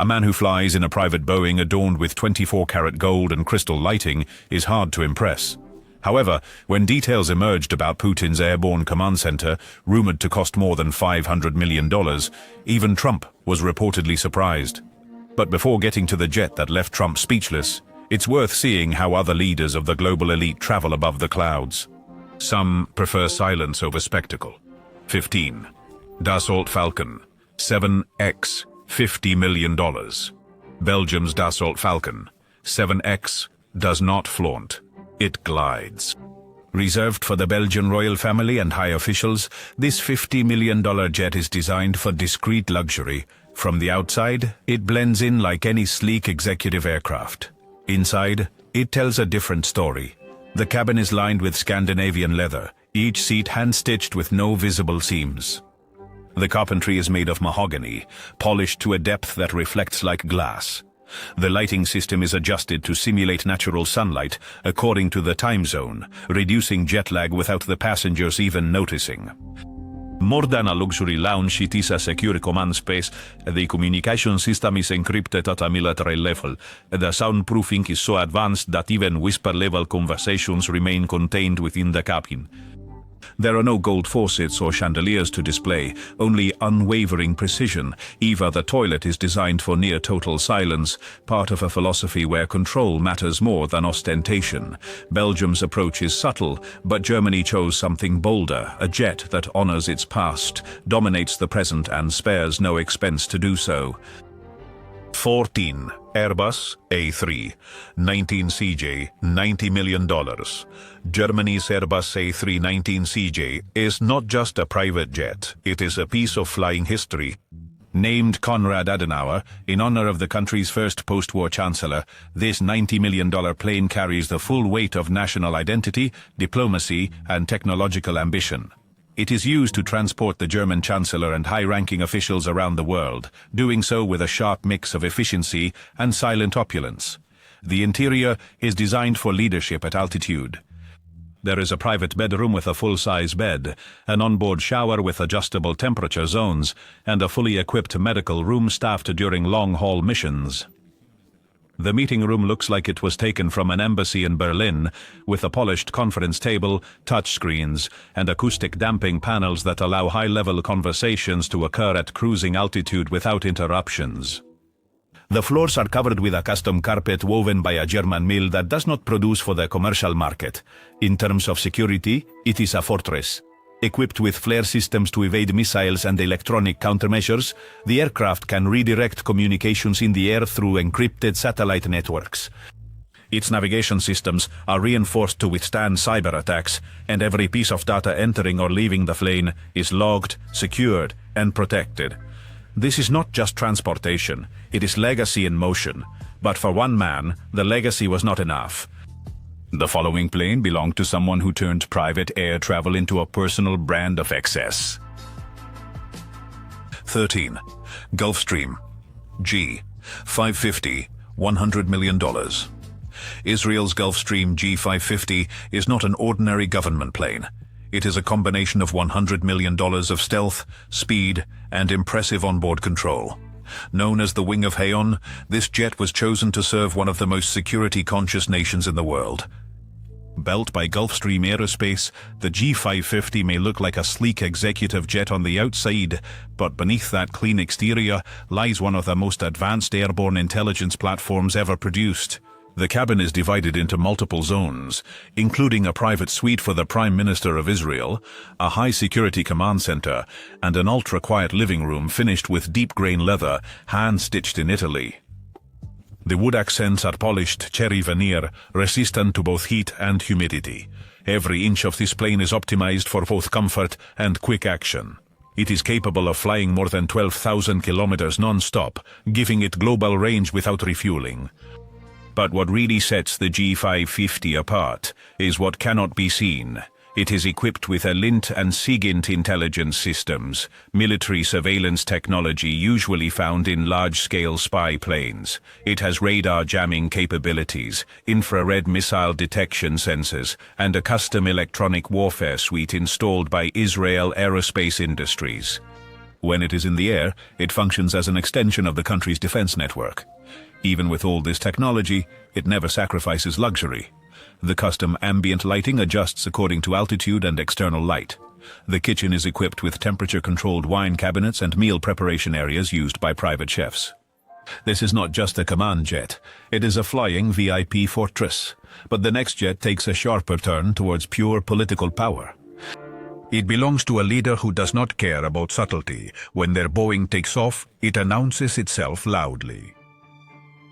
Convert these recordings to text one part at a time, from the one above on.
A man who flies in a private Boeing adorned with 24-karat gold and crystal lighting is hard to impress. However, when details emerged about Putin's airborne command center, rumored to cost more than $500 million, even Trump was reportedly surprised. But before getting to the jet that left Trump speechless, it's worth seeing how other leaders of the global elite travel above the clouds. Some prefer silence over spectacle. 15. Dassault Falcon, 7X, $50 million. Belgium's Dassault Falcon, 7X, does not flaunt. It glides. Reserved for the Belgian royal family and high officials, this $50 million jet is designed for discreet luxury. From the outside, it blends in like any sleek executive aircraft. Inside, it tells a different story. The cabin is lined with Scandinavian leather, each seat hand-stitched with no visible seams. The carpentry is made of mahogany, polished to a depth that reflects like glass. The lighting system is adjusted to simulate natural sunlight according to the time zone, reducing jet lag without the passengers even noticing. More than a luxury lounge, it is a secure command space. The communication system is encrypted at a military level. The soundproofing is so advanced that even whisper-level conversations remain contained within the cabin. There are no gold faucets or chandeliers to display, only unwavering precision. Even the toilet is designed for near-total silence, part of a philosophy where control matters more than ostentation. Belgium's approach is subtle, but Germany chose something bolder, a jet that honors its past, dominates the present and spares no expense to do so. 14. Airbus A3, 19CJ, $90 million. Germany's Airbus A319CJ is not just a private jet, it is a piece of flying history. Named Konrad Adenauer, in honor of the country's first post-war chancellor, this $90 million plane carries the full weight of national identity, diplomacy, and technological ambition. It is used to transport the German chancellor and high-ranking officials around the world, doing so with a sharp mix of efficiency and silent opulence. The interior is designed for leadership at altitude. There is a private bedroom with a full-size bed, an onboard shower with adjustable temperature zones, and a fully equipped medical room staffed during long-haul missions. The meeting room looks like it was taken from an embassy in Berlin, with a polished conference table, touchscreens, and acoustic damping panels that allow high-level conversations to occur at cruising altitude without interruptions. The floors are covered with a custom carpet woven by a German mill that does not produce for the commercial market. In terms of security, it is a fortress. Equipped with flare systems to evade missiles and electronic countermeasures, the aircraft can redirect communications in the air through encrypted satellite networks. Its navigation systems are reinforced to withstand cyber attacks, and every piece of data entering or leaving the plane is logged, secured, and protected. This is not just transportation, it is legacy in motion. But for one man, the legacy was not enough. The following plane belonged to someone who turned private air travel into a personal brand of excess. 13. Gulfstream G550, $100 million. Israel's Gulfstream G550 is not an ordinary government plane. It is a combination of $100 million of stealth, speed, and impressive onboard control. Known as the Wing of Heion, this jet was chosen to serve one of the most security-conscious nations in the world. Built by Gulfstream Aerospace, the G550 may look like a sleek executive jet on the outside, but beneath that clean exterior lies one of the most advanced airborne intelligence platforms ever produced. The cabin is divided into multiple zones, including a private suite for the Prime Minister of Israel, a high-security command center, and an ultra-quiet living room finished with deep-grain leather, hand-stitched in Italy. The wood accents are polished cherry veneer, resistant to both heat and humidity. Every inch of this plane is optimized for both comfort and quick action. It is capable of flying more than 12,000 kilometers non-stop, giving it global range without refueling. But what really sets the G550 apart is what cannot be seen. It is equipped with a Lint and SIGINT intelligence systems, military surveillance technology usually found in large-scale spy planes. It has radar jamming capabilities, infrared missile detection sensors, and a custom electronic warfare suite installed by Israel Aerospace Industries. When it is in the air, it functions as an extension of the country's defense network. Even with all this technology, it never sacrifices luxury. The custom ambient lighting adjusts according to altitude and external light. The kitchen is equipped with temperature-controlled wine cabinets and meal preparation areas used by private chefs. This is not just a command jet, it is a flying VIP fortress. But the next jet takes a sharper turn towards pure political power. It belongs to a leader who does not care about subtlety. When their Boeing takes off, it announces itself loudly.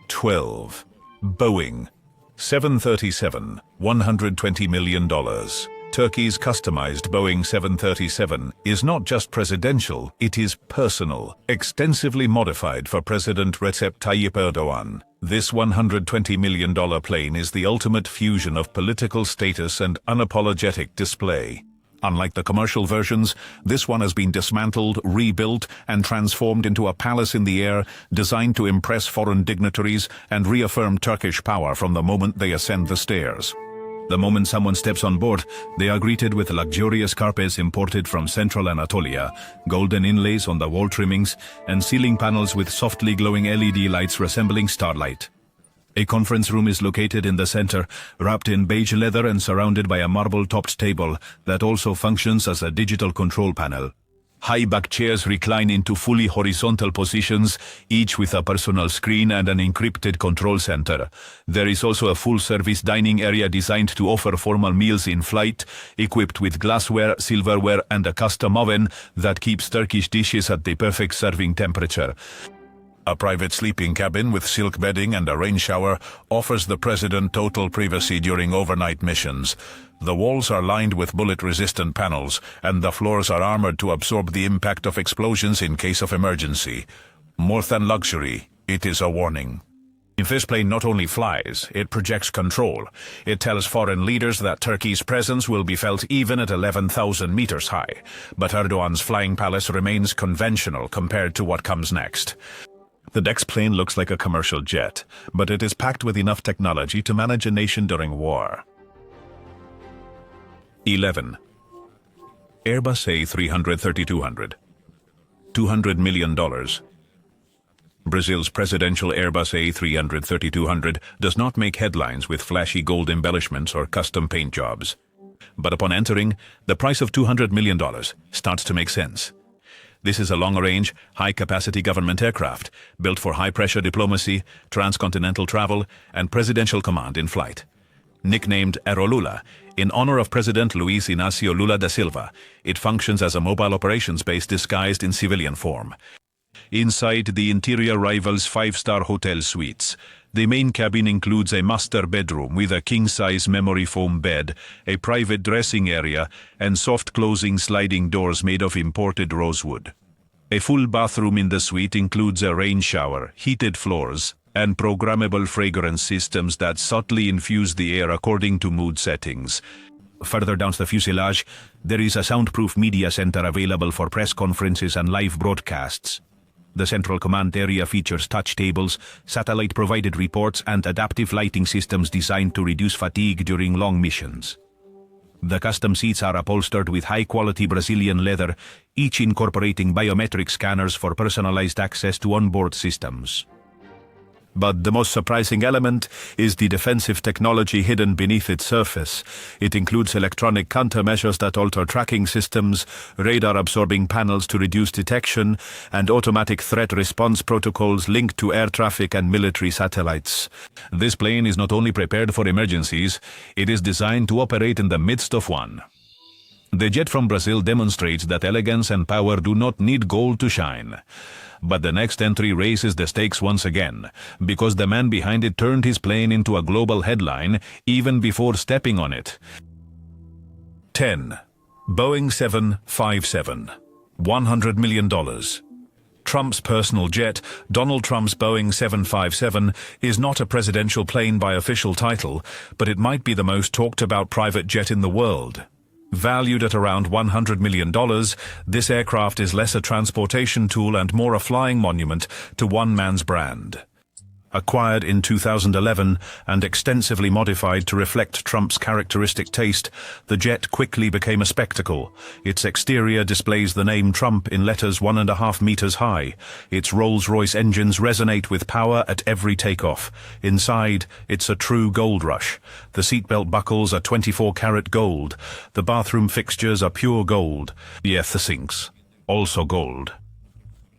12. Boeing 737, $120 million. Turkey's customized Boeing 737 is not just presidential, it is personal, extensively modified for President Recep Tayyip Erdogan. This $120 million plane is the ultimate fusion of political status and unapologetic display. Unlike the commercial versions, this one has been dismantled, rebuilt, and transformed into a palace in the air designed to impress foreign dignitaries and reaffirm Turkish power from the moment they ascend the stairs. The moment someone steps on board, they are greeted with luxurious carpets imported from Central Anatolia, golden inlays on the wall trimmings, and ceiling panels with softly glowing LED lights resembling starlight. A conference room is located in the center, wrapped in beige leather and surrounded by a marble-topped table that also functions as a digital control panel. High-back chairs recline into fully horizontal positions, each with a personal screen and an encrypted control center. There is also a full-service dining area designed to offer formal meals in flight, equipped with glassware, silverware, and a custom oven that keeps Turkish dishes at the perfect serving temperature. A private sleeping cabin with silk bedding and a rain shower offers the president total privacy during overnight missions. The walls are lined with bullet-resistant panels, and the floors are armored to absorb the impact of explosions in case of emergency. More than luxury, it is a warning. This plane not only flies, it projects control. It tells foreign leaders that Turkey's presence will be felt even at 11,000 meters high. But Erdogan's flying palace remains conventional compared to what comes next. The next plane looks like a commercial jet, but it is packed with enough technology to manage a nation during war. 11. Airbus A330-200. $200 million. Brazil's presidential Airbus A330-200 does not make headlines with flashy gold embellishments or custom paint jobs. But upon entering, the price of $200 million starts to make sense. This is a long-range, high-capacity government aircraft, built for high-pressure diplomacy, transcontinental travel, and presidential command in flight. Nicknamed Aerolula, in honor of President Luiz Inácio Lula da Silva, it functions as a mobile operations base disguised in civilian form. Inside, the interior rivals five-star hotel suites. The main cabin includes a master bedroom with a king-size memory foam bed, a private dressing area, and soft-closing sliding doors made of imported rosewood. A full bathroom in the suite includes a rain shower, heated floors, and programmable fragrance systems that subtly infuse the air according to mood settings. Further down the fuselage, there is a soundproof media center available for press conferences and live broadcasts. The central command area features touch tables, satellite-provided reports, and adaptive lighting systems designed to reduce fatigue during long missions. The custom seats are upholstered with high-quality Brazilian leather, each incorporating biometric scanners for personalized access to onboard systems. But the most surprising element is the defensive technology hidden beneath its surface. It includes electronic countermeasures that alter tracking systems, radar-absorbing panels to reduce detection, and automatic threat response protocols linked to air traffic and military satellites. This plane is not only prepared for emergencies, it is designed to operate in the midst of one. The jet from Brazil demonstrates that elegance and power do not need gold to shine. But the next entry raises the stakes once again, because the man behind it turned his plane into a global headline even before stepping on it. 10. Boeing 757. $100 million. Trump's personal jet, Donald Trump's Boeing 757, is not a presidential plane by official title, but it might be the most talked about private jet in the world. Valued at around $100 million, this aircraft is less a transportation tool and more a flying monument to one man's brand. Acquired in 2011 and extensively modified to reflect Trump's characteristic taste, the jet quickly became a spectacle. Its exterior displays the name Trump in letters 1.5 meters high. Its Rolls-Royce engines resonate with power at every takeoff. Inside, it's a true gold rush. The seatbelt buckles are 24-karat gold. The bathroom fixtures are pure gold. The sinks, also gold.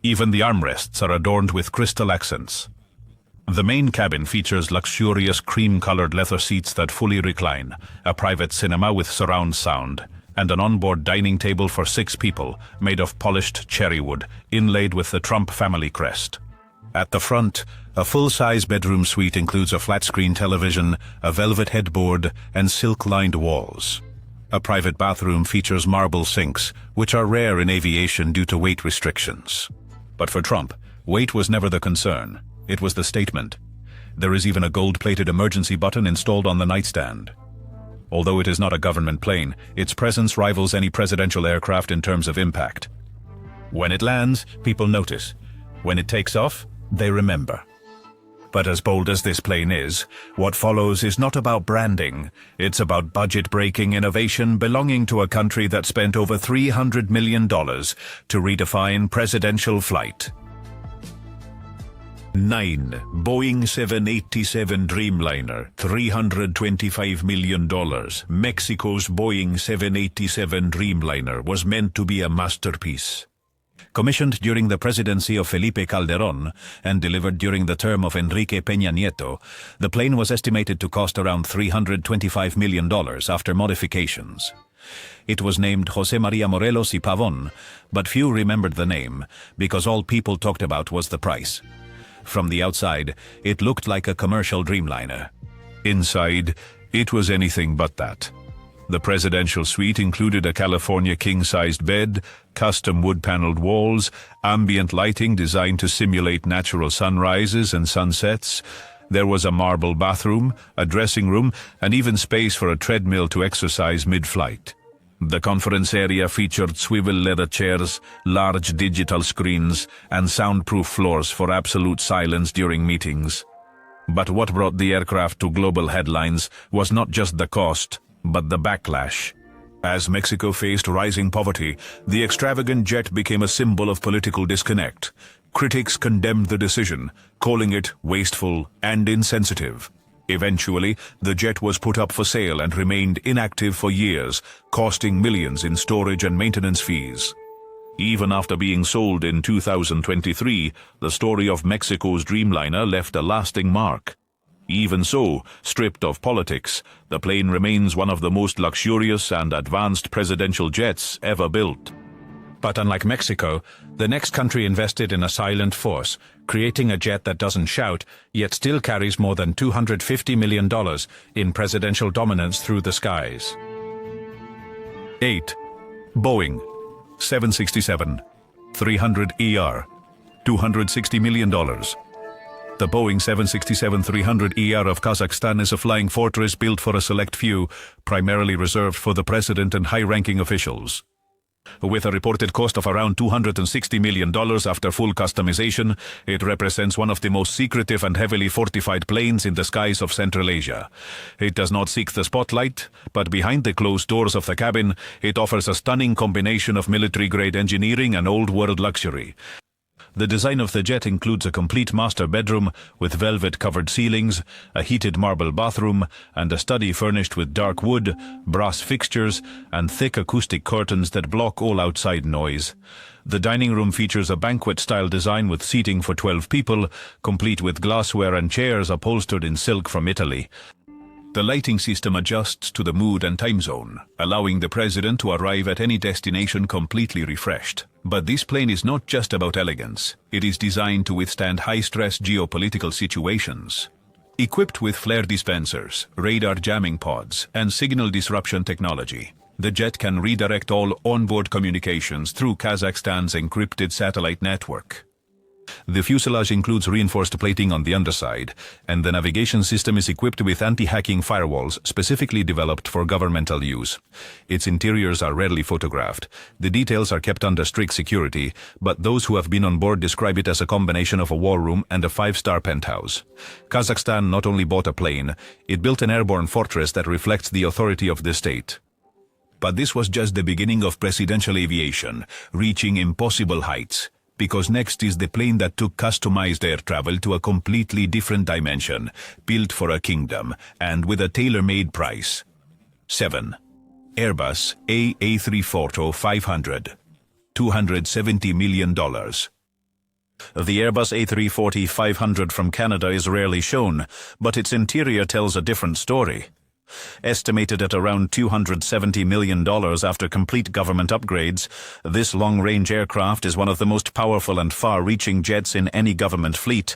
Even the armrests are adorned with crystal accents. The main cabin features luxurious cream-colored leather seats that fully recline, a private cinema with surround sound, and an onboard dining table for 6 people, made of polished cherry wood, inlaid with the Trump family crest. At the front, a full-size bedroom suite includes a flat-screen television, a velvet headboard, and silk-lined walls. A private bathroom features marble sinks, which are rare in aviation due to weight restrictions. But for Trump, weight was never the concern. It was the statement. There is even a gold-plated emergency button installed on the nightstand. Although it is not a government plane, its presence rivals any presidential aircraft in terms of impact. When it lands, people notice. When it takes off, they remember. But as bold as this plane is, what follows is not about branding. It's about budget-breaking innovation belonging to a country that spent over $300 million to redefine presidential flight. 9. Boeing 787 Dreamliner, $325 million. Mexico's Boeing 787 Dreamliner was meant to be a masterpiece. Commissioned during the presidency of Felipe Calderón and delivered during the term of Enrique Peña Nieto, the plane was estimated to cost around $325 million after modifications. It was named José María Morelos y Pavón, but few remembered the name because all people talked about was the price. From the outside, it looked like a commercial Dreamliner. Inside, it was anything but that. The presidential suite included a California king-sized bed, custom wood-paneled walls, ambient lighting designed to simulate natural sunrises and sunsets. There was a marble bathroom, a dressing room, and even space for a treadmill to exercise mid-flight. The conference area featured swivel leather chairs, large digital screens, and soundproof floors for absolute silence during meetings. But what brought the aircraft to global headlines was not just the cost, but the backlash. As Mexico faced rising poverty, the extravagant jet became a symbol of political disconnect. Critics condemned the decision, calling it wasteful and insensitive. Eventually, the jet was put up for sale and remained inactive for years, costing millions in storage and maintenance fees. Even after being sold in 2023, the story of Mexico's Dreamliner left a lasting mark. Even so, stripped of politics, the plane remains one of the most luxurious and advanced presidential jets ever built. But unlike Mexico, the next country invested in a silent force, creating a jet that doesn't shout, yet still carries more than $250 million in presidential dominance through the skies. 8. Boeing 767 300ER, $260 million. The Boeing 767-300ER of Kazakhstan is a flying fortress built for a select few, primarily reserved for the president and high-ranking officials. With a reported cost of around $260 million after full customization, it represents one of the most secretive and heavily fortified planes in the skies of Central Asia. It does not seek the spotlight, but behind the closed doors of the cabin, it offers a stunning combination of military-grade engineering and old-world luxury. The design of the jet includes a complete master bedroom with velvet-covered ceilings, a heated marble bathroom, and a study furnished with dark wood, brass fixtures, and thick acoustic curtains that block all outside noise. The dining room features a banquet-style design with seating for 12 people, complete with glassware and chairs upholstered in silk from Italy. The lighting system adjusts to the mood and time zone, allowing the president to arrive at any destination completely refreshed. But this plane is not just about elegance. It is designed to withstand high-stress geopolitical situations. Equipped with flare dispensers, radar jamming pods, and signal disruption technology, the jet can redirect all onboard communications through Kazakhstan's encrypted satellite network. The fuselage includes reinforced plating on the underside, and the navigation system is equipped with anti-hacking firewalls specifically developed for governmental use. Its interiors are rarely photographed. The details are kept under strict security, but those who have been on board describe it as a combination of a war room and a 5-star penthouse. Kazakhstan not only bought a plane, it built an airborne fortress that reflects the authority of the state. But this was just the beginning of presidential aviation, reaching impossible heights. Because next is the plane that took customized air travel to a completely different dimension, built for a kingdom, and with a tailor-made price. 7. Airbus A340-500, $270 million. The Airbus A340-500 from Canada is rarely shown, but its interior tells a different story. Estimated at around $270 million after complete government upgrades, this long-range aircraft is one of the most powerful and far-reaching jets in any government fleet.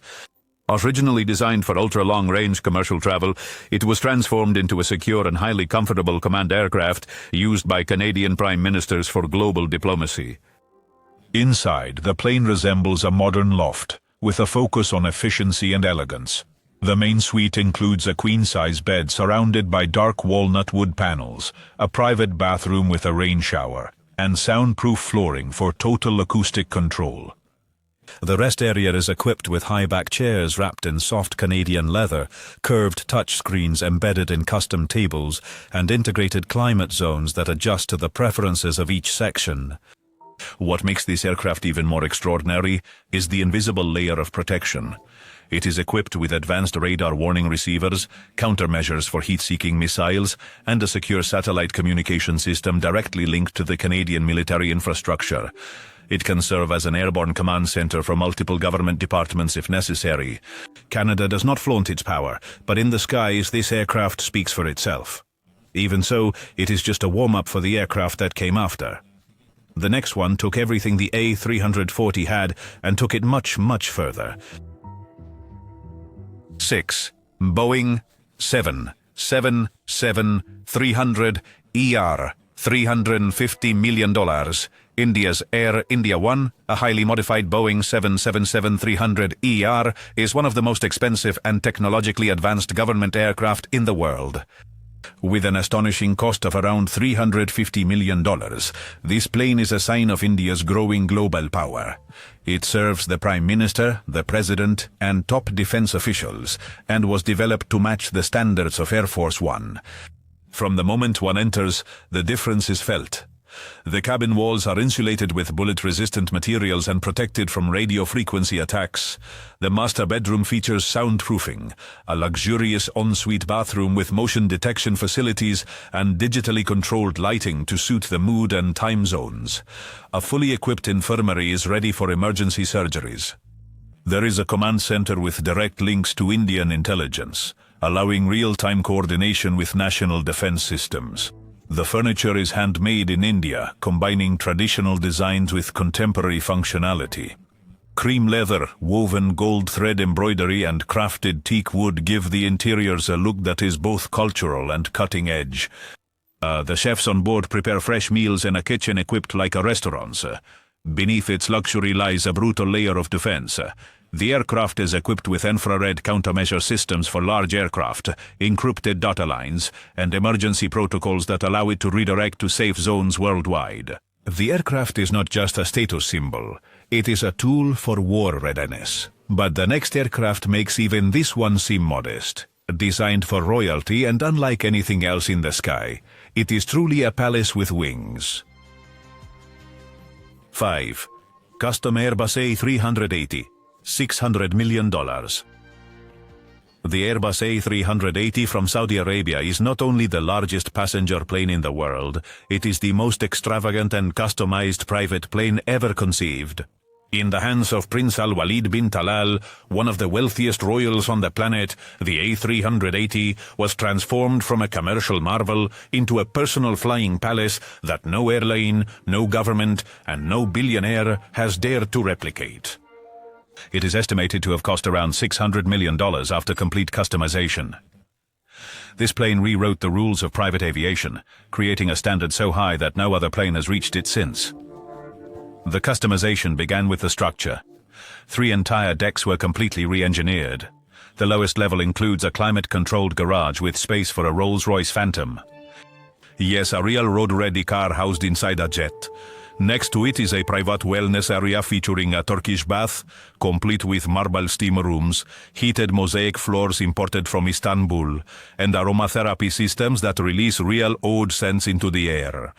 Originally designed for ultra-long-range commercial travel, it was transformed into a secure and highly comfortable command aircraft used by Canadian prime ministers for global diplomacy. Inside, the plane resembles a modern loft, with a focus on efficiency and elegance. The main suite includes a queen-size bed surrounded by dark walnut wood panels, a private bathroom with a rain shower, and soundproof flooring for total acoustic control. The rest area is equipped with high-back chairs wrapped in soft Canadian leather, curved touchscreens embedded in custom tables, and integrated climate zones that adjust to the preferences of each section. What makes this aircraft even more extraordinary is the invisible layer of protection. It is equipped with advanced radar warning receivers, countermeasures for heat-seeking missiles, and a secure satellite communication system directly linked to the Canadian military infrastructure. It can serve as an airborne command center for multiple government departments if necessary. Canada does not flaunt its power, but in the skies this aircraft speaks for itself. Even so, it is just a warm-up for the aircraft that came after. The next one took everything the A340 had and took it much, much further. 6. Boeing 777-300 ER, $350 million. India's Air India 1, a highly modified Boeing 777-300 ER, is one of the most expensive and technologically advanced government aircraft in the world. With an astonishing cost of around $350 million, this plane is a sign of India's growing global power. It serves the Prime Minister, the President, and top defense officials, and was developed to match the standards of Air Force One. From the moment one enters, the difference is felt. The cabin walls are insulated with bullet-resistant materials and protected from radio frequency attacks. The master bedroom features soundproofing, a luxurious ensuite bathroom with motion detection facilities and digitally controlled lighting to suit the mood and time zones. A fully equipped infirmary is ready for emergency surgeries. There is a command center with direct links to Indian intelligence, allowing real-time coordination with national defense systems. The furniture is handmade in India, combining traditional designs with contemporary functionality. Cream leather, woven gold thread embroidery, and crafted teak wood give the interiors a look that is both cultural and cutting-edge. The chefs on board prepare fresh meals in a kitchen equipped like a restaurant. Beneath its luxury lies a brutal layer of defense. The aircraft is equipped with infrared countermeasure systems for large aircraft, encrypted data lines, and emergency protocols that allow it to redirect to safe zones worldwide. The aircraft is not just a status symbol, it is a tool for war readiness. But the next aircraft makes even this one seem modest. Designed for royalty and unlike anything else in the sky, it is truly a palace with wings. 5. Custom Airbus A380, $600 million. The Airbus A380 from Saudi Arabia is not only the largest passenger plane in the world, it is the most extravagant and customized private plane ever conceived. In the hands of Prince Al-Walid bin Talal, one of the wealthiest royals on the planet, the A380 was transformed from a commercial marvel into a personal flying palace that no airline, no government, and no billionaire has dared to replicate. It is estimated to have cost around $600 million after complete customization. This plane rewrote the rules of private aviation, creating a standard so high that no other plane has reached it since. The customization began with the structure. 3 entire decks were completely re-engineered. The lowest level includes a climate-controlled garage with space for a Rolls-Royce Phantom. Yes, a real road-ready car housed inside a jet. Next to it is a private wellness area featuring a Turkish bath, complete with marble steam rooms, heated mosaic floors imported from Istanbul, and aromatherapy systems that release real oud scents into the air.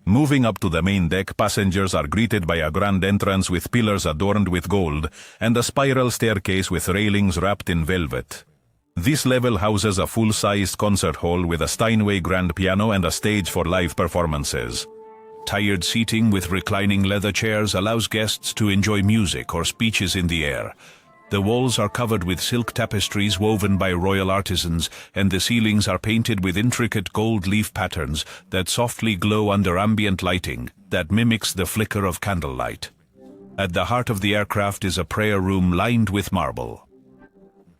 Moving up to the main deck, passengers are greeted by a grand entrance with pillars adorned with gold and a spiral staircase with railings wrapped in velvet. This level houses a full-sized concert hall with a Steinway grand piano and a stage for live performances. Tiered seating with reclining leather chairs allows guests to enjoy music or speeches in the air. The walls are covered with silk tapestries woven by royal artisans, and the ceilings are painted with intricate gold leaf patterns that softly glow under ambient lighting that mimics the flicker of candlelight. At the heart of the aircraft is a prayer room lined with marble.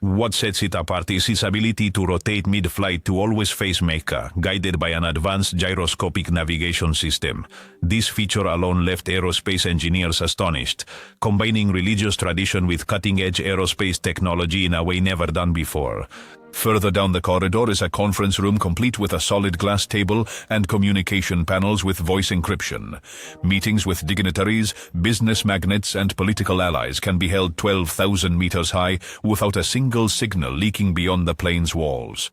What sets it apart is its ability to rotate mid-flight to always face Mecca, guided by an advanced gyroscopic navigation system. This feature alone left aerospace engineers astonished, combining religious tradition with cutting-edge aerospace technology in a way never done before. Further down the corridor is a conference room complete with a solid glass table and communication panels with voice encryption. Meetings with dignitaries, business magnates, and political allies can be held 12,000 meters high without a single signal leaking beyond the plane's walls.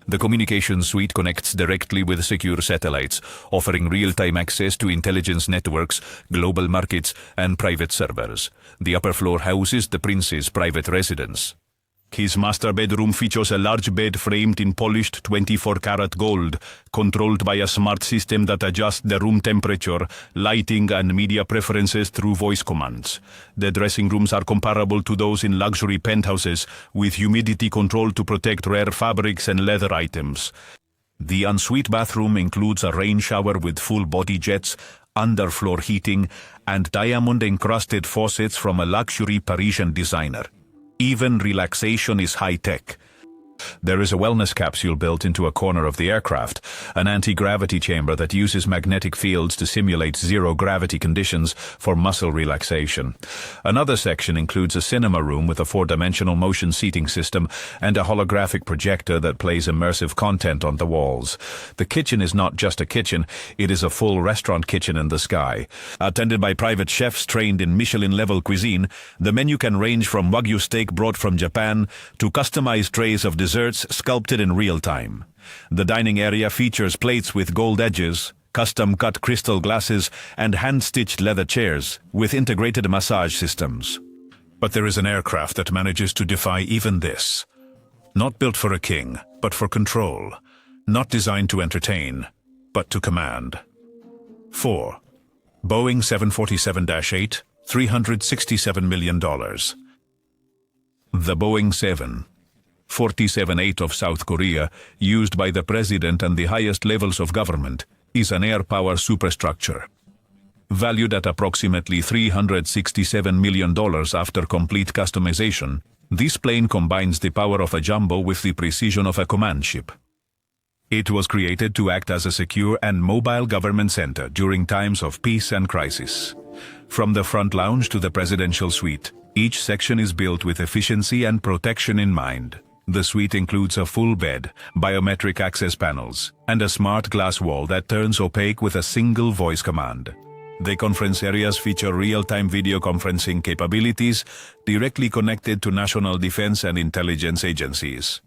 The communications suite connects directly with secure satellites, offering real-time access to intelligence networks, global markets, and private servers. The upper floor houses the prince's private residence. His master bedroom features a large bed framed in polished 24-karat gold, controlled by a smart system that adjusts the room temperature, lighting, and media preferences through voice commands. The dressing rooms are comparable to those in luxury penthouses, with humidity control to protect rare fabrics and leather items. The ensuite bathroom includes a rain shower with full-body jets, underfloor heating, and diamond-encrusted faucets from a luxury Parisian designer. Even relaxation is high-tech. There is a wellness capsule built into a corner of the aircraft, an anti-gravity chamber that uses magnetic fields to simulate zero-gravity conditions for muscle relaxation. Another section includes a cinema room with a 4-dimensional motion seating system and a holographic projector that plays immersive content on the walls. The kitchen is not just a kitchen, it is a full restaurant kitchen in the sky. Attended by private chefs trained in Michelin-level cuisine, the menu can range from Wagyu steak brought from Japan to customized trays of desserts sculpted in real time. The dining area features plates with gold edges, custom-cut crystal glasses, and hand-stitched leather chairs with integrated massage systems. But there is an aircraft that manages to defy even this. Not built for a king, but for control. Not designed to entertain, but to command. 4. Boeing 747-8, $367 million. The Boeing 747-8 of South Korea, used by the president and the highest levels of government, is an air power superstructure. Valued at approximately $367 million after complete customization, this plane combines the power of a jumbo with the precision of a command ship. It was created to act as a secure and mobile government center during times of peace and crisis. From the front lounge to the presidential suite, each section is built with efficiency and protection in mind. The suite includes a full bed, biometric access panels, and a smart glass wall that turns opaque with a single voice command. The conference areas feature real-time video conferencing capabilities directly connected to national defense and intelligence agencies.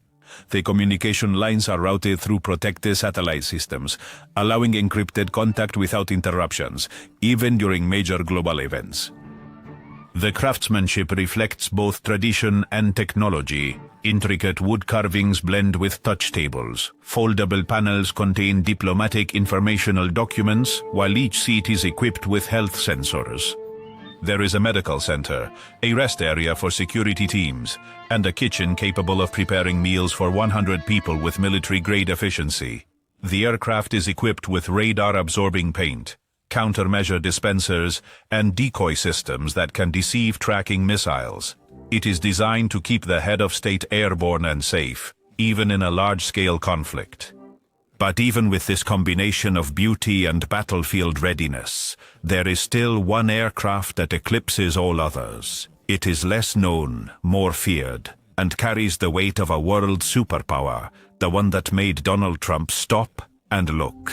The communication lines are routed through protected satellite systems, allowing encrypted contact without interruptions, even during major global events. The craftsmanship reflects both tradition and technology. Intricate wood carvings blend with touch tables. Foldable panels contain diplomatic informational documents, while each seat is equipped with health sensors. There is a medical center, a rest area for security teams, and a kitchen capable of preparing meals for 100 people with military-grade efficiency. The aircraft is equipped with radar-absorbing paint, countermeasure dispensers, and decoy systems that can deceive tracking missiles. It is designed to keep the head of state airborne and safe, even in a large-scale conflict. But even with this combination of beauty and battlefield readiness, there is still one aircraft that eclipses all others. It is less known, more feared, and carries the weight of a world superpower, the one that made Donald Trump stop and look.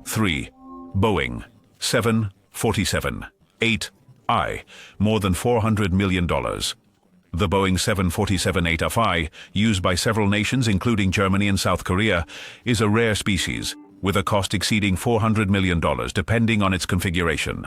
3. Boeing 747-8I, more than $400 million. The Boeing 747-8I, used by several nations including Germany and South Korea, is a rare species, with a cost exceeding $400 million depending on its configuration.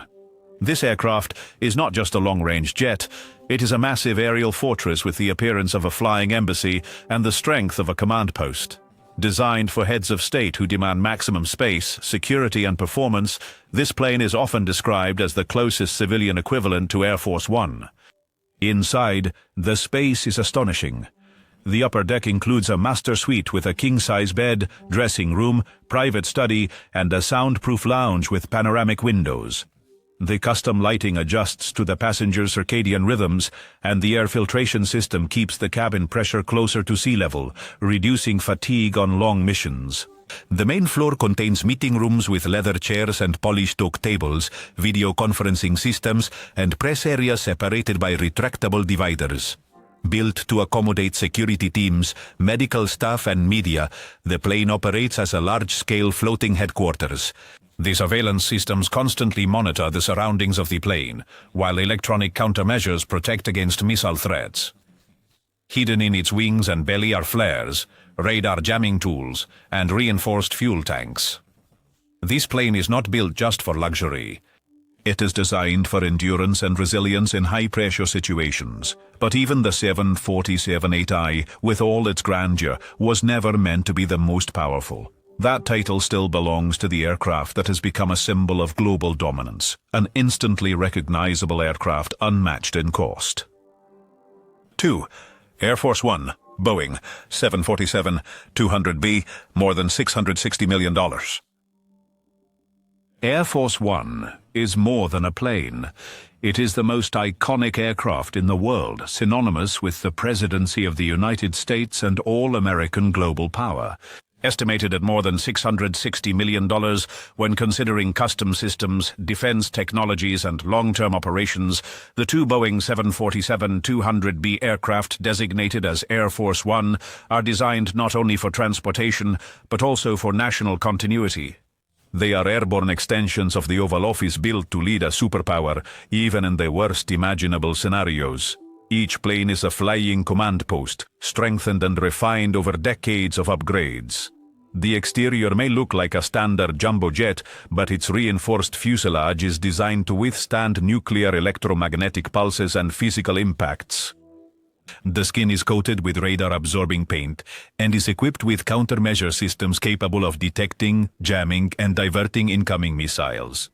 This aircraft is not just a long-range jet, it is a massive aerial fortress with the appearance of a flying embassy and the strength of a command post. Designed for heads of state who demand maximum space, security and performance, this plane is often described as the closest civilian equivalent to Air Force One. Inside, the space is astonishing. The upper deck includes a master suite with a king-size bed, dressing room, private study, and a soundproof lounge with panoramic windows. The custom lighting adjusts to the passenger's circadian rhythms, and the air filtration system keeps the cabin pressure closer to sea level, reducing fatigue on long missions. The main floor contains meeting rooms with leather chairs and polished oak tables, video conferencing systems, and press areas separated by retractable dividers. Built to accommodate security teams, medical staff, and media, the plane operates as a large-scale floating headquarters. The surveillance systems constantly monitor the surroundings of the plane, while electronic countermeasures protect against missile threats. Hidden in its wings and belly are flares, radar jamming tools, and reinforced fuel tanks. This plane is not built just for luxury. It is designed for endurance and resilience in high-pressure situations. But even the 747-8I, with all its grandeur, was never meant to be the most powerful. That title still belongs to the aircraft that has become a symbol of global dominance, an instantly recognizable aircraft unmatched in cost. 2. Air Force One, Boeing 747-200B, more than $660 million. Air Force One is more than a plane. It is the most iconic aircraft in the world, synonymous with the presidency of the United States and all-American global power. Estimated at more than $660 million when considering custom systems, defense technologies, and long-term operations, the two Boeing 747-200B aircraft designated as Air Force One are designed not only for transportation, but also for national continuity. They are airborne extensions of the Oval Office built to lead a superpower, even in the worst imaginable scenarios. Each plane is a flying command post, strengthened and refined over decades of upgrades. The exterior may look like a standard jumbo jet, but its reinforced fuselage is designed to withstand nuclear electromagnetic pulses and physical impacts. The skin is coated with radar-absorbing paint and is equipped with countermeasure systems capable of detecting, jamming, and diverting incoming missiles.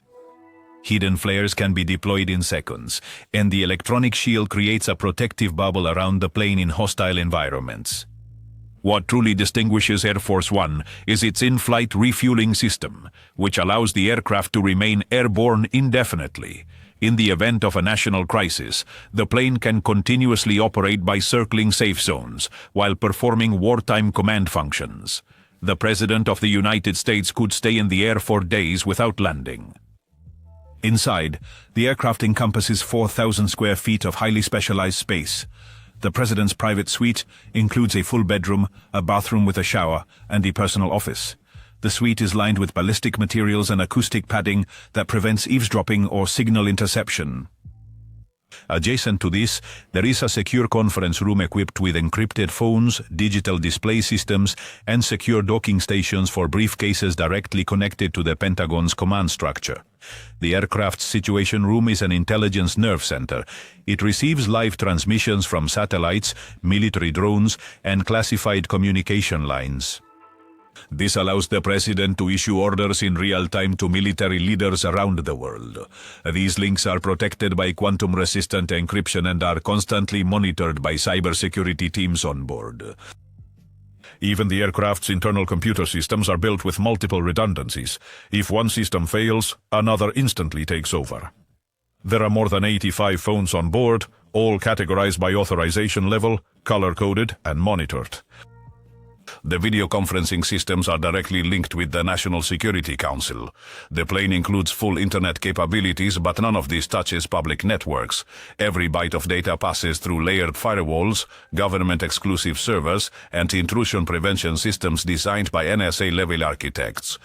Hidden flares can be deployed in seconds, and the electronic shield creates a protective bubble around the plane in hostile environments. What truly distinguishes Air Force One is its in-flight refueling system, which allows the aircraft to remain airborne indefinitely. In the event of a national crisis, the plane can continuously operate by circling safe zones, while performing wartime command functions. The President of the United States could stay in the air for days without landing. Inside, the aircraft encompasses 4,000 square feet of highly specialized space. The President's private suite includes a full bedroom, a bathroom with a shower, and a personal office. The suite is lined with ballistic materials and acoustic padding that prevents eavesdropping or signal interception. Adjacent to this, there is a secure conference room equipped with encrypted phones, digital display systems, and secure docking stations for briefcases directly connected to the Pentagon's command structure. The aircraft's situation room is an intelligence nerve center. It receives live transmissions from satellites, military drones, and classified communication lines. This allows the President to issue orders in real time to military leaders around the world. These links are protected by quantum-resistant encryption and are constantly monitored by cybersecurity teams on board. Even the aircraft's internal computer systems are built with multiple redundancies. If one system fails, another instantly takes over. There are more than 85 phones on board, all categorized by authorization level, color-coded, and monitored. The video conferencing systems are directly linked with the National Security Council. The plane includes full internet capabilities, but none of this touches public networks. Every byte of data passes through layered firewalls, government-exclusive servers, and intrusion prevention systems designed by NSA-level architects.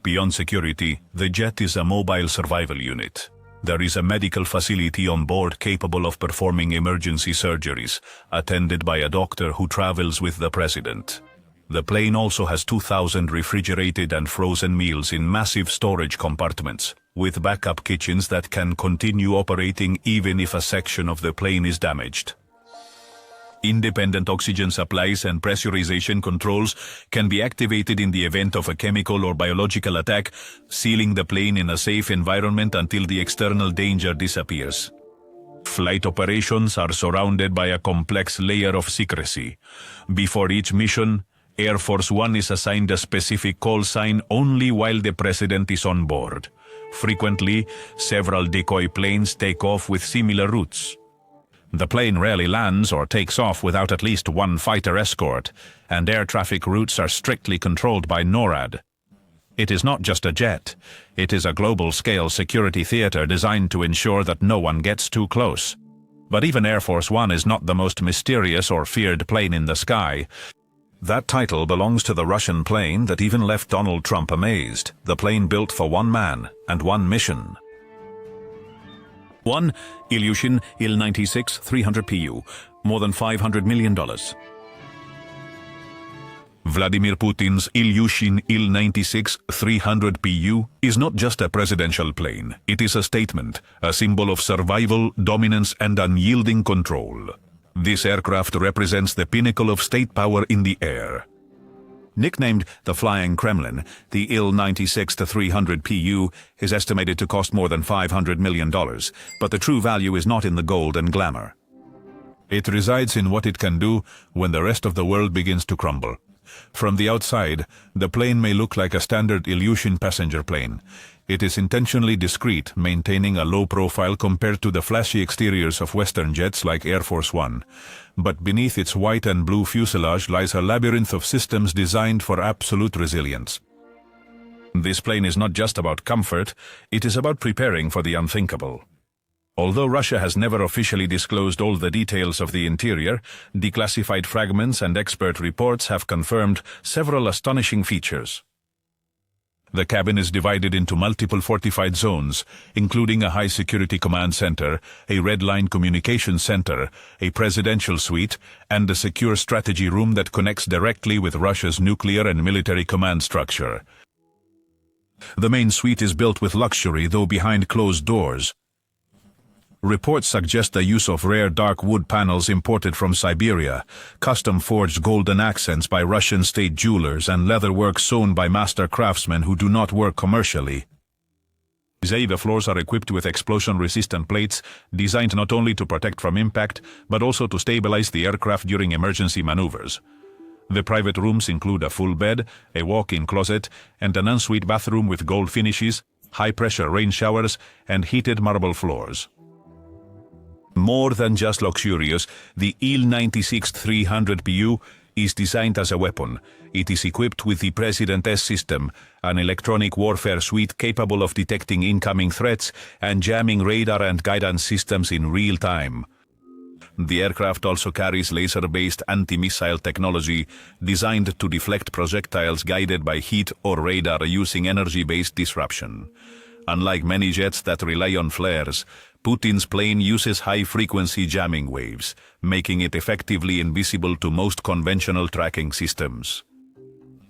Beyond security, the jet is a mobile survival unit. There is a medical facility on board capable of performing emergency surgeries, attended by a doctor who travels with the president. The plane also has 2,000 refrigerated and frozen meals in massive storage compartments, with backup kitchens that can continue operating even if a section of the plane is damaged. Independent oxygen supplies and pressurization controls can be activated in the event of a chemical or biological attack, sealing the plane in a safe environment until the external danger disappears. Flight operations are surrounded by a complex layer of secrecy. Before each mission, Air Force One is assigned a specific call sign only while the president is on board. Frequently, several decoy planes take off with similar routes. The plane rarely lands or takes off without at least one fighter escort, and air traffic routes are strictly controlled by NORAD. It is not just a jet, it is a global-scale security theater designed to ensure that no one gets too close. But even Air Force One is not the most mysterious or feared plane in the sky. That title belongs to the Russian plane that even left Donald Trump amazed, the plane built for one man and one mission. 1. Ilyushin Il-96 300 PU, more than $500 million. Vladimir Putin's Ilyushin Il-96 300 PU is not just a presidential plane. It is a statement, a symbol of survival, dominance, and unyielding control. This aircraft represents the pinnacle of state power in the air. Nicknamed the Flying Kremlin, the Il-96 300 PU is estimated to cost more than $500 million, but the true value is not in the gold and glamour. It resides in what it can do when the rest of the world begins to crumble. From the outside, the plane may look like a standard Ilyushin passenger plane. It is intentionally discreet, maintaining a low profile compared to the flashy exteriors of Western jets like Air Force One. But beneath its white and blue fuselage lies a labyrinth of systems designed for absolute resilience. This plane is not just about comfort, it is about preparing for the unthinkable. Although Russia has never officially disclosed all the details of the interior, declassified fragments and expert reports have confirmed several astonishing features. The cabin is divided into multiple fortified zones, including a high-security command center, a red line communication center, a presidential suite, and a secure strategy room that connects directly with Russia's nuclear and military command structure. The main suite is built with luxury, though behind closed doors. Reports suggest the use of rare dark wood panels imported from Siberia, custom-forged golden accents by Russian state jewelers, and leatherwork sewn by master craftsmen who do not work commercially. The floors are equipped with explosion-resistant plates, designed not only to protect from impact, but also to stabilize the aircraft during emergency maneuvers. The private rooms include a full bed, a walk-in closet, and an ensuite bathroom with gold finishes, high-pressure rain showers, and heated marble floors. More than just luxurious, the Il-96 300 PU is designed as a weapon. It is equipped with the President S system, an electronic warfare suite capable of detecting incoming threats and jamming radar and guidance systems in real time. The aircraft also carries laser-based anti-missile technology designed to deflect projectiles guided by heat or radar using energy-based disruption. Unlike many jets that rely on flares, Putin's plane uses high-frequency jamming waves, making it effectively invisible to most conventional tracking systems.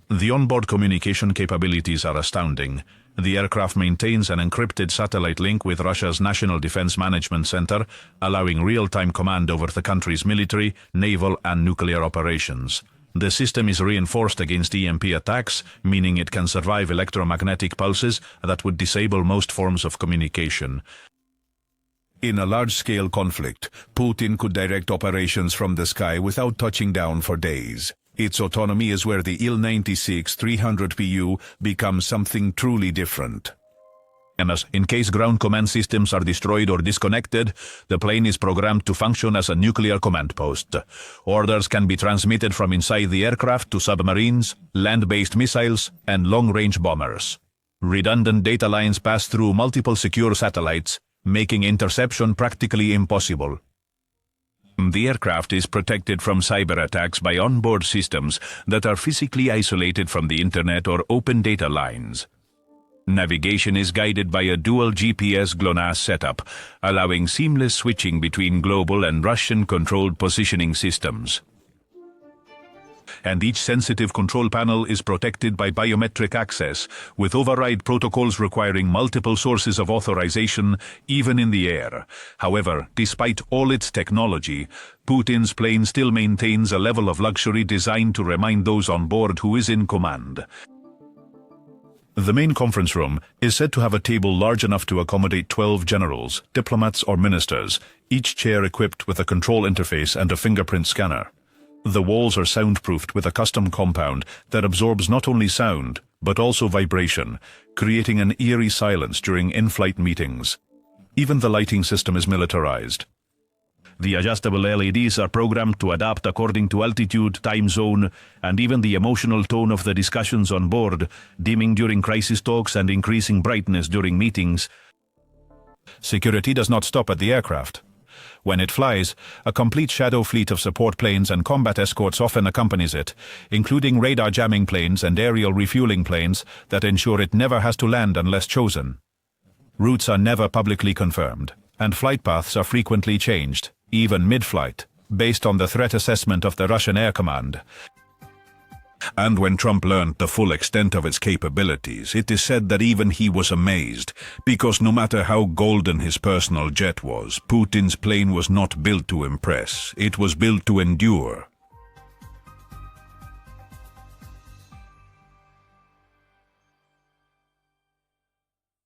The onboard communication capabilities are astounding. The aircraft maintains an encrypted satellite link with Russia's National Defense Management Center, allowing real-time command over the country's military, naval, and nuclear operations. The system is reinforced against EMP attacks, meaning it can survive electromagnetic pulses that would disable most forms of communication. In a large-scale conflict, Putin could direct operations from the sky without touching down for days. Its autonomy is where the Il-96 300 PU becomes something truly different. In case ground command systems are destroyed or disconnected, the plane is programmed to function as a nuclear command post. Orders can be transmitted from inside the aircraft to submarines, land-based missiles, and long-range bombers. Redundant data lines pass through multiple secure satellites, making interception practically impossible. The aircraft is protected from cyber attacks by onboard systems that are physically isolated from the internet or open data lines. Navigation is guided by a dual GPS GLONASS setup, allowing seamless switching between global and Russian-controlled positioning systems. And each sensitive control panel is protected by biometric access, with override protocols requiring multiple sources of authorization, even in the air. However, despite all its technology, Putin's plane still maintains a level of luxury designed to remind those on board who is in command. The main conference room is said to have a table large enough to accommodate 12 generals, diplomats or ministers, each chair equipped with a control interface and a fingerprint scanner. The walls are soundproofed with a custom compound that absorbs not only sound, but also vibration, creating an eerie silence during in-flight meetings. Even the lighting system is militarized. The adjustable LEDs are programmed to adapt according to altitude, time zone, and even the emotional tone of the discussions on board, dimming during crisis talks and increasing brightness during meetings. Security does not stop at the aircraft. When it flies, a complete shadow fleet of support planes and combat escorts often accompanies it, including radar jamming planes and aerial refueling planes that ensure it never has to land unless chosen. Routes are never publicly confirmed, and flight paths are frequently changed, even mid-flight, based on the threat assessment of the Russian Air Command. And when Trump learned the full extent of its capabilities, it is said that even he was amazed, because no matter how golden his personal jet was, Putin's plane was not built to impress, it was built to endure.